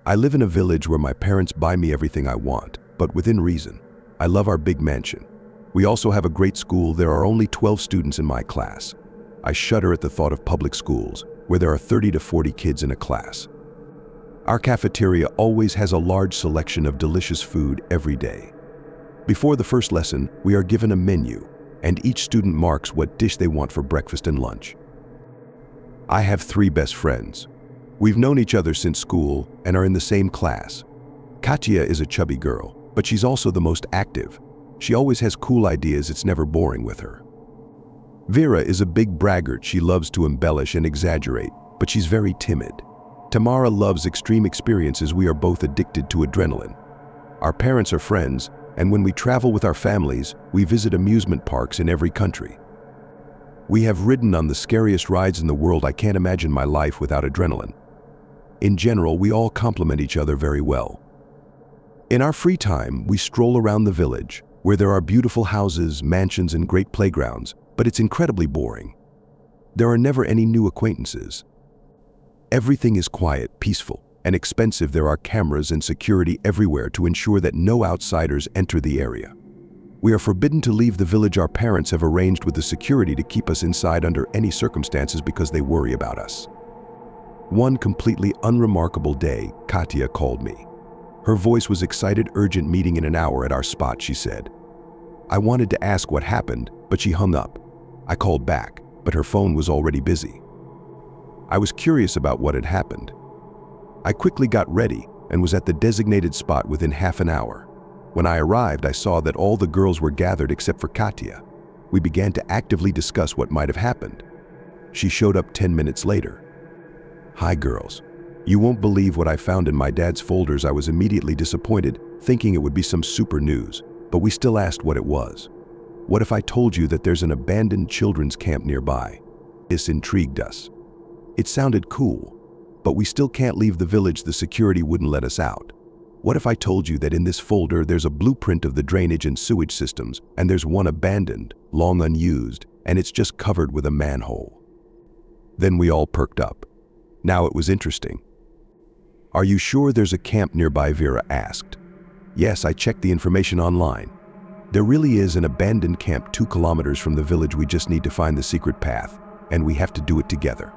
I live in a village where my parents buy me everything I want, but within reason. I love our big mansion. We also have a great school. There are only 12 students in my class. I shudder at the thought of public schools, where there are 30 to 40 kids in a class. Our cafeteria always has a large selection of delicious food every day. Before the first lesson, we are given a menu, and each student marks what dish they want for breakfast and lunch. I have 3 best friends. We've known each other since school and are in the same class. Katya is a chubby girl, but she's also the most active. She always has cool ideas. It's never boring with her. Vera is a big braggart. She loves to embellish and exaggerate, but she's very timid. Tamara loves extreme experiences. We are both addicted to adrenaline. Our parents are friends, and when we travel with our families, we visit amusement parks in every country. We have ridden on the scariest rides in the world. I can't imagine my life without adrenaline. In general, we all complement each other very well. In our free time, we stroll around the village, where there are beautiful houses, mansions, and great playgrounds, but it's incredibly boring. There are never any new acquaintances. Everything is quiet, peaceful, and expensive. There are cameras and security everywhere to ensure that no outsiders enter the area. We are forbidden to leave the village. Our parents have arranged with the security to keep us inside under any circumstances because they worry about us. One completely unremarkable day, Katya called me. Her voice was excited. Urgent meeting in an hour at our spot, she said. I wanted to ask what happened, but she hung up. I called back, but her phone was already busy. I was curious about what had happened. I quickly got ready and was at the designated spot within half an hour. When I arrived, I saw that all the girls were gathered except for Katya. We began to actively discuss what might have happened. She showed up 10 minutes later. Hi girls. You won't believe what I found in my dad's folders. I was immediately disappointed, thinking it would be some super news, but we still asked what it was. What if I told you that there's an abandoned children's camp nearby? This intrigued us. It sounded cool, but we still can't leave the village. The security wouldn't let us out. What if I told you that in this folder there's a blueprint of the drainage and sewage systems, and there's one abandoned, long unused, and it's just covered with a manhole? Then we all perked up. Now it was interesting. Are you sure there's a camp nearby? Vera asked. Yes, I checked the information online. There really is an abandoned camp 2 kilometers from the village. We just need to find the secret path, and we have to do it together.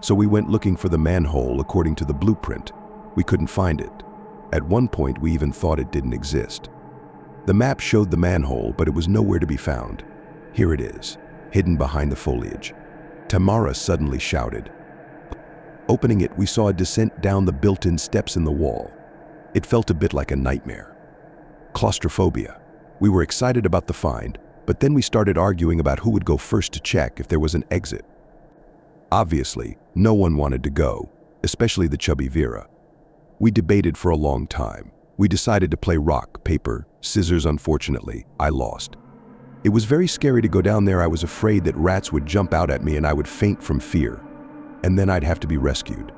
So we went looking for the manhole according to the blueprint. We couldn't find it. At one point, we even thought it didn't exist. The map showed the manhole, but it was nowhere to be found. Here it is, hidden behind the foliage. Tamara suddenly shouted. Opening it, we saw a descent down the built-in steps in the wall. It felt a bit like a nightmare. Claustrophobia. We were excited about the find, but then we started arguing about who would go first to check if there was an exit. Obviously, no one wanted to go, especially the chubby Vera. We debated for a long time. We decided to play rock, paper, scissors. Unfortunately, I lost. It was very scary to go down there. I was afraid that rats would jump out at me and I would faint from fear, and then I'd have to be rescued.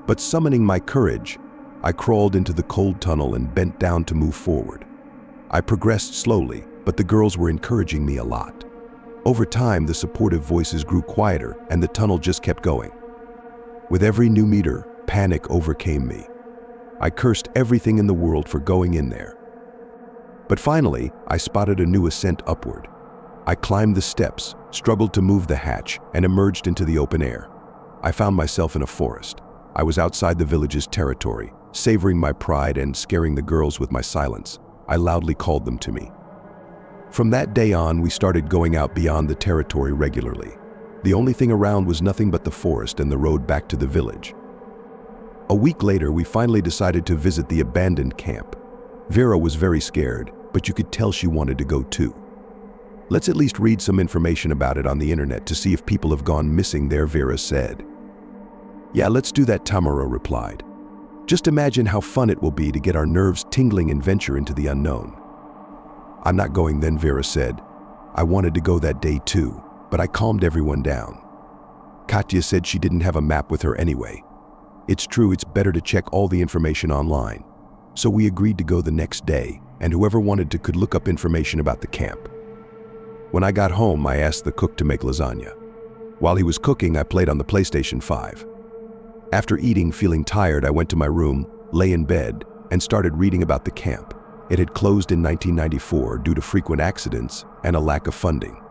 But summoning my courage, I crawled into the cold tunnel and bent down to move forward. I progressed slowly, but the girls were encouraging me a lot. Over time, the supportive voices grew quieter and the tunnel just kept going. With every new meter, panic overcame me. I cursed everything in the world for going in there. But finally, I spotted a new ascent upward. I climbed the steps, struggled to move the hatch, and emerged into the open air. I found myself in a forest. I was outside the village's territory, savoring my pride and scaring the girls with my silence. I loudly called them to me. From that day on, we started going out beyond the territory regularly. The only thing around was nothing but the forest and the road back to the village. A week later, we finally decided to visit the abandoned camp. Vera was very scared, but you could tell she wanted to go too. Let's at least read some information about it on the internet to see if people have gone missing there, Vera said. Yeah, let's do that, Tamara replied. Just imagine how fun it will be to get our nerves tingling and venture into the unknown. I'm not going then, Vera said. I wanted to go that day too, but I calmed everyone down. Katya said she didn't have a map with her anyway. It's true, it's better to check all the information online. So we agreed to go the next day, and whoever wanted to could look up information about the camp. When I got home, I asked the cook to make lasagna. While he was cooking, I played on the PlayStation 5. After eating, feeling tired, I went to my room, lay in bed, and started reading about the camp. It had closed in 1994 due to frequent accidents and a lack of funding.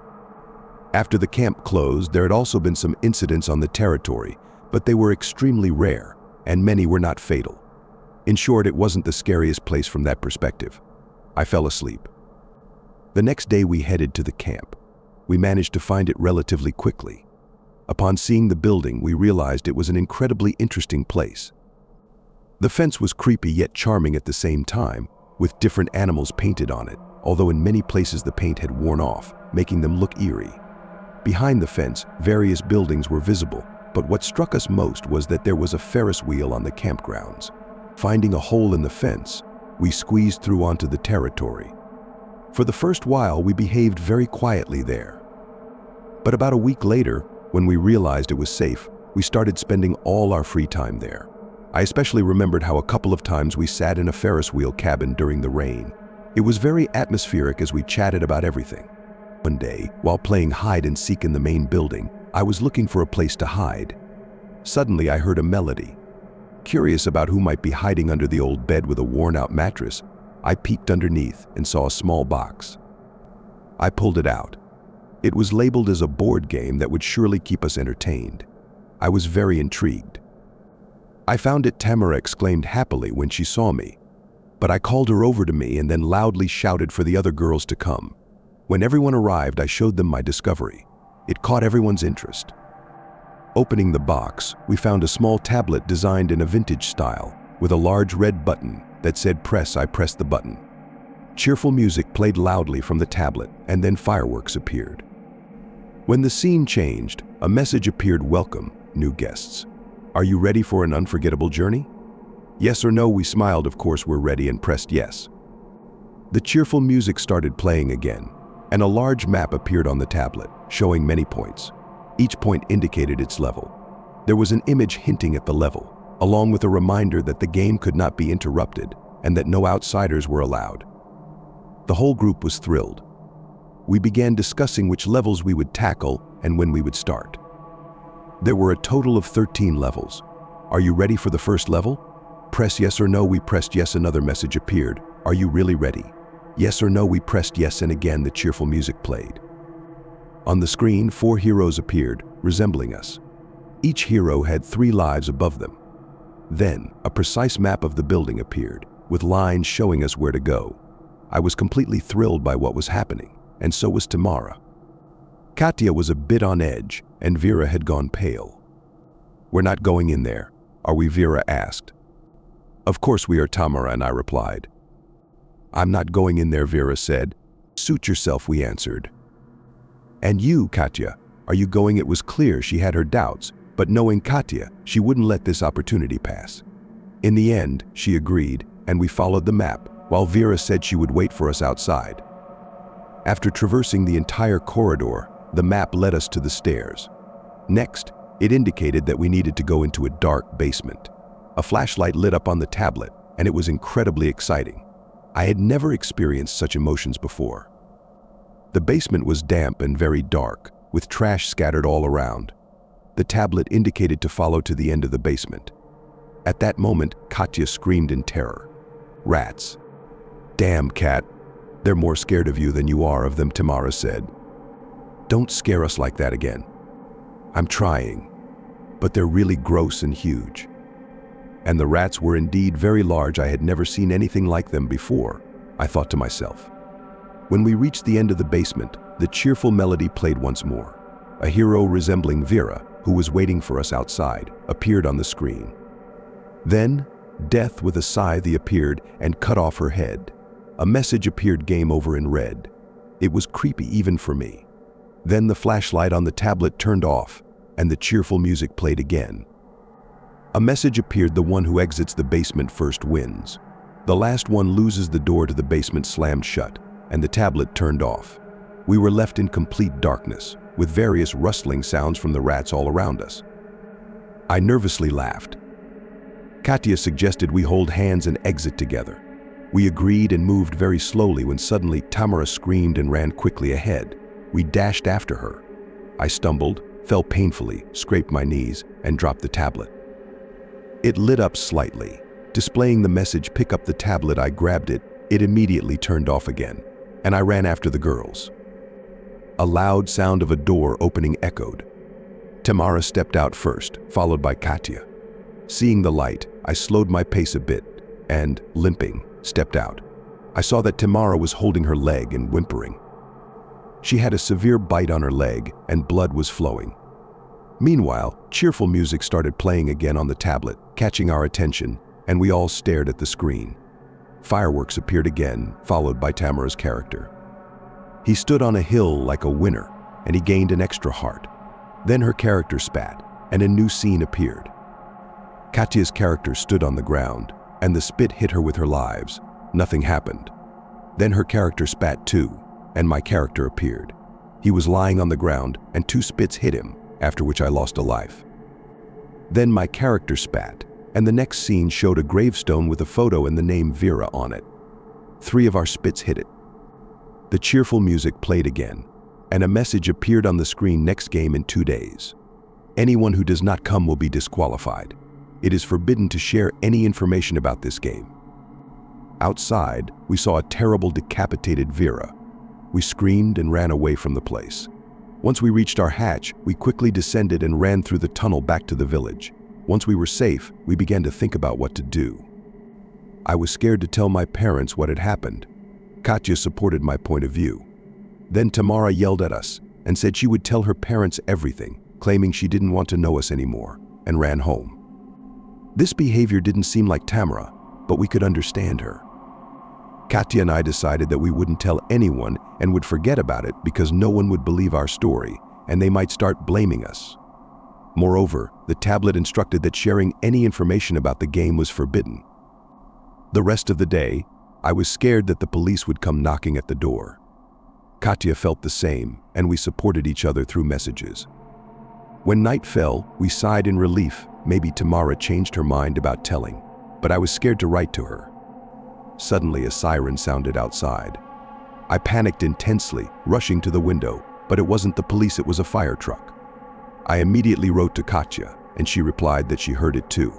After the camp closed, there had also been some incidents on the territory, but they were extremely rare, and many were not fatal. In short, it wasn't the scariest place from that perspective. I fell asleep. The next day we headed to the camp. We managed to find it relatively quickly. Upon seeing the building, we realized it was an incredibly interesting place. The fence was creepy yet charming at the same time, with different animals painted on it, although in many places the paint had worn off, making them look eerie. Behind the fence, various buildings were visible, but what struck us most was that there was a Ferris wheel on the campgrounds. Finding a hole in the fence, we squeezed through onto the territory. For the first while, we behaved very quietly there. But about a week later, when we realized it was safe, we started spending all our free time there. I especially remembered how a couple of times we sat in a Ferris wheel cabin during the rain. It was very atmospheric as we chatted about everything. One day, while playing hide and seek in the main building, I was looking for a place to hide. Suddenly, I heard a melody. Curious about who might be hiding under the old bed with a worn-out mattress, I peeked underneath and saw a small box. I pulled it out. It was labeled as a board game that would surely keep us entertained. I was very intrigued. I found it, Tamara exclaimed happily when she saw me. But I called her over to me and then loudly shouted for the other girls to come. When everyone arrived, I showed them my discovery. It caught everyone's interest. Opening the box, we found a small tablet designed in a vintage style, with a large red button that said "Press." I pressed the button. Cheerful music played loudly from the tablet, and then fireworks appeared. When the scene changed, a message appeared: "Welcome, new guests. Are you ready for an unforgettable journey?" Yes or no, we smiled. Of course we're ready, and pressed yes. The cheerful music started playing again, and a large map appeared on the tablet, showing many points. Each point indicated its level. There was an image hinting at the level, along with a reminder that the game could not be interrupted and that no outsiders were allowed. The whole group was thrilled. We began discussing which levels we would tackle and when we would start. There were a total of 13 levels. Are you ready for the first level? Press yes or no. We pressed yes. Another message appeared. Are you really ready? Yes or no. We pressed yes, and again the cheerful music played. On the screen, 4 heroes appeared, resembling us. Each hero had 3 lives above them. Then, a precise map of the building appeared, with lines showing us where to go. I was completely thrilled by what was happening, and so was Tamara. Katya was a bit on edge, and Vera had gone pale. "We're not going in there, are we?" Vera asked. "Of course we are, Tamara," and I replied. "I'm not going in there," Vera said. "Suit yourself," we answered. "And you, Katya, are you going?" It was clear she had her doubts, but knowing Katya, she wouldn't let this opportunity pass. In the end, she agreed, and we followed the map, while Vera said she would wait for us outside. After traversing the entire corridor, the map led us to the stairs. Next, it indicated that we needed to go into a dark basement. A flashlight lit up on the tablet, and it was incredibly exciting. I had never experienced such emotions before. The basement was damp and very dark, with trash scattered all around. The tablet indicated to follow to the end of the basement. At that moment, Katya screamed in terror. "Rats." "Damn, Kat. They're more scared of you than you are of them," Tamara said. "Don't scare us like that again." "I'm trying, but they're really gross and huge." And the rats were indeed very large. I had never seen anything like them before, I thought to myself. When we reached the end of the basement, the cheerful melody played once more. A hero resembling Vera, who was waiting for us outside, appeared on the screen. Then, Death with a scythe appeared and cut off her head. A message appeared: "Game over," in red. It was creepy even for me. Then the flashlight on the tablet turned off, and the cheerful music played again. A message appeared: "The one who exits the basement first wins." The last one loses. The door to the basement slammed shut, and the tablet turned off. We were left in complete darkness, with various rustling sounds from the rats all around us. I nervously laughed. Katya suggested we hold hands and exit together. We agreed and moved very slowly when suddenly Tamara screamed and ran quickly ahead. We dashed after her. I stumbled, fell painfully, scraped my knees, and dropped the tablet. It lit up slightly. Displaying the message, "Pick up the tablet." I grabbed it. It immediately turned off again, and I ran after the girls. A loud sound of a door opening echoed. Tamara stepped out first, followed by Katya. Seeing the light, I slowed my pace a bit and, limping, stepped out. I saw that Tamara was holding her leg and whimpering. She had a severe bite on her leg and blood was flowing. Meanwhile, cheerful music started playing again on the tablet, catching our attention, and we all stared at the screen. Fireworks appeared again, followed by Tamara's character. He stood on a hill like a winner, and he gained an extra heart. Then her character spat, and a new scene appeared. Katya's character stood on the ground, and the spit hit her with her lives. Nothing happened. Then her character spat too, and my character appeared. He was lying on the ground, and 2 spits hit him, after which I lost a life. Then my character spat, and the next scene showed a gravestone with a photo and the name Vera on it. 3 of our spits hit it. The cheerful music played again, and a message appeared on the screen: "Next game in 2 days. Anyone who does not come will be disqualified. It is forbidden to share any information about this game." Outside, we saw a terrible decapitated Vera. We screamed and ran away from the place. Once we reached our hatch, we quickly descended and ran through the tunnel back to the village. Once we were safe, we began to think about what to do. I was scared to tell my parents what had happened. Katya supported my point of view. Then Tamara yelled at us and said she would tell her parents everything, claiming she didn't want to know us anymore, and ran home. This behavior didn't seem like Tamara, but we could understand her. Katya and I decided that we wouldn't tell anyone and would forget about it because no one would believe our story and they might start blaming us. Moreover, the tablet instructed that sharing any information about the game was forbidden. The rest of the day, I was scared that the police would come knocking at the door. Katya felt the same, and we supported each other through messages. When night fell, we sighed in relief. Maybe Tamara changed her mind about telling, but I was scared to write to her. Suddenly, a siren sounded outside. I panicked intensely, rushing to the window, but it wasn't the police, it was a fire truck. I immediately wrote to Katya, and she replied that she heard it too.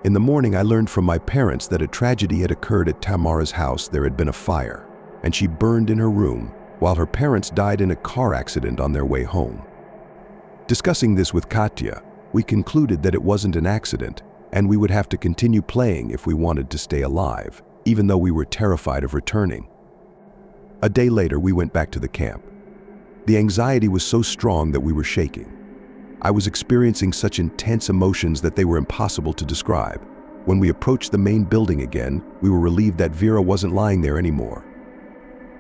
In the morning, I learned from my parents that a tragedy had occurred at Tamara's house. There had been a fire, and she burned in her room, while her parents died in a car accident on their way home. Discussing this with Katya, we concluded that it wasn't an accident, and we would have to continue playing if we wanted to stay alive, even though we were terrified of returning. A day later, we went back to the camp. The anxiety was so strong that we were shaking. I was experiencing such intense emotions that they were impossible to describe. When we approached the main building again, we were relieved that Vera wasn't lying there anymore.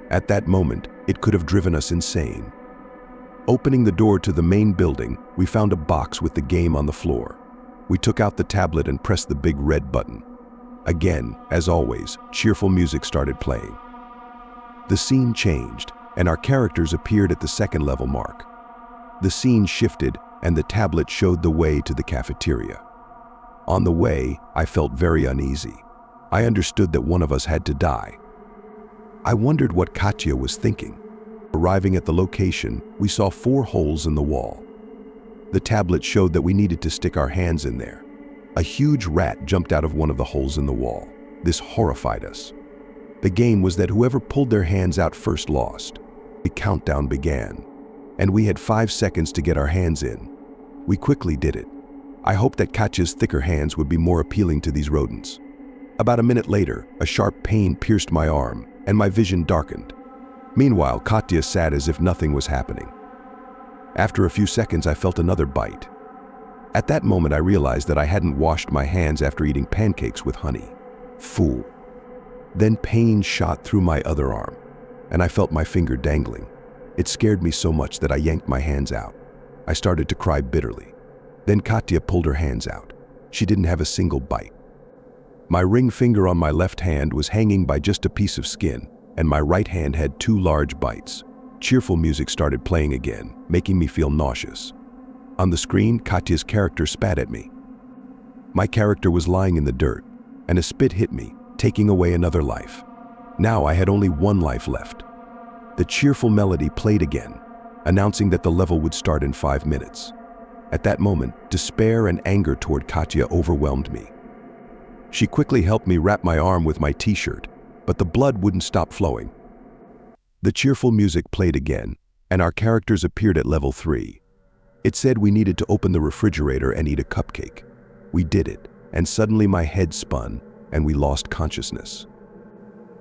At that moment, it could have driven us insane. Opening the door to the main building, we found a box with the game on the floor. We took out the tablet and pressed the big red button. Again, as always, cheerful music started playing. The scene changed, and our characters appeared at the second level mark. The scene shifted, and the tablet showed the way to the cafeteria. On the way, I felt very uneasy. I understood that one of us had to die. I wondered what Katya was thinking. Arriving at the location, we saw 4 holes in the wall. The tablet showed that we needed to stick our hands in there. A huge rat jumped out of one of the holes in the wall. This horrified us. The game was that whoever pulled their hands out first lost. The countdown began, and we had 5 seconds to get our hands in. We quickly did it. I hoped that Katya's thicker hands would be more appealing to these rodents. About a minute later, a sharp pain pierced my arm, and my vision darkened. Meanwhile, Katya sat as if nothing was happening. After a few seconds, I felt another bite. At that moment, I realized that I hadn't washed my hands after eating pancakes with honey. Fool. Then pain shot through my other arm, and I felt my finger dangling. It scared me so much that I yanked my hands out. I started to cry bitterly. Then Katya pulled her hands out. She didn't have a single bite. My ring finger on my left hand was hanging by just a piece of skin, and my right hand had 2 large bites. Cheerful music started playing again, making me feel nauseous. On the screen, Katya's character spat at me. My character was lying in the dirt, and a spit hit me, taking away another life. Now I had only 1 life left. The cheerful melody played again, announcing that the level would start in 5 minutes. At that moment, despair and anger toward Katya overwhelmed me. She quickly helped me wrap my arm with my t-shirt, but the blood wouldn't stop flowing. The cheerful music played again, and our characters appeared at level 3. It said we needed to open the refrigerator and eat a cupcake. We did it, and suddenly my head spun, and we lost consciousness.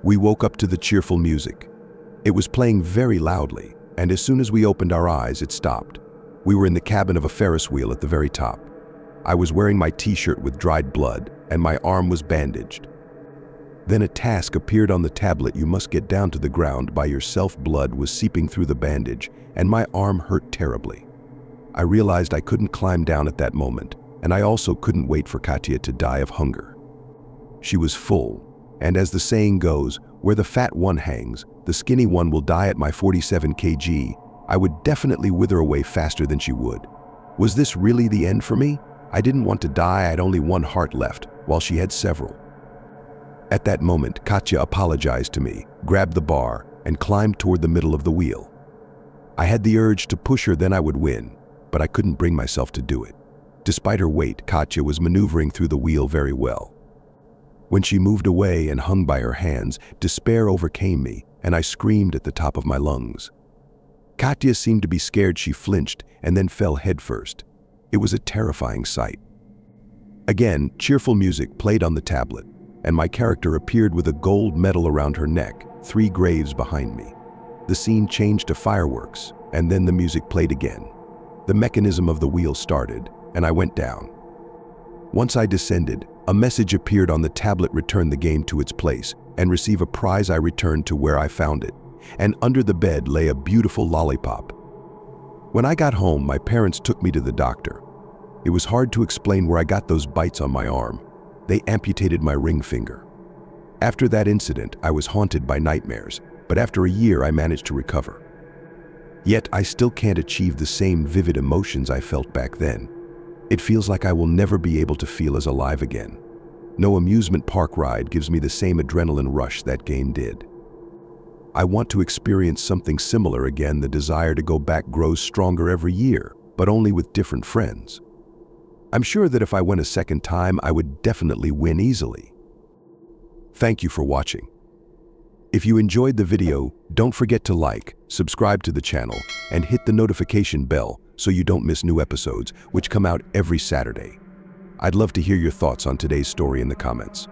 We woke up to the cheerful music. It was playing very loudly, and as soon as we opened our eyes, it stopped. We were in the cabin of a Ferris wheel at the very top. I was wearing my t-shirt with dried blood, and my arm was bandaged. Then a task appeared on the tablet. You must get down to the ground by yourself. Blood was seeping through the bandage, and my arm hurt terribly. I realized I couldn't climb down at that moment, and I also couldn't wait for Katya to die of hunger. She was full, and as the saying goes, where the fat one hangs, the skinny one will die. At my 47 kg, I would definitely wither away faster than she would. Was this really the end for me? I didn't want to die. I had only one heart left, while she had several. At that moment, Katya apologized to me, grabbed the bar, and climbed toward the middle of the wheel. I had the urge to push her, then I would win, but I couldn't bring myself to do it. Despite her weight, Katya was maneuvering through the wheel very well. When she moved away and hung by her hands, despair overcame me, and I screamed at the top of my lungs. Katya seemed to be scared. She flinched and then fell headfirst. It was a terrifying sight. Again, cheerful music played on the tablet, and my character appeared with a gold medal around her neck, 3 graves behind me. The scene changed to fireworks, and then the music played again. The mechanism of the wheel started, and I went down. Once I descended, a message appeared on the tablet: return the game to its place and receive a prize. I returned to where I found it, and under the bed lay a beautiful lollipop. When I got home, my parents took me to the doctor. It was hard to explain where I got those bites on my arm. They amputated my ring finger. After that incident, I was haunted by nightmares, but after a year I managed to recover. Yet I still can't achieve the same vivid emotions I felt back then. It feels like I will never be able to feel as alive again. No amusement park ride gives me the same adrenaline rush that game did. I want to experience something similar again. The desire to go back grows stronger every year, but only with different friends. I'm sure that if I went a second time, I would definitely win easily. Thank you for watching. If you enjoyed the video, don't forget to like, subscribe to the channel, and hit the notification bell so you don't miss new episodes, which come out every Saturday. I'd love to hear your thoughts on today's story in the comments.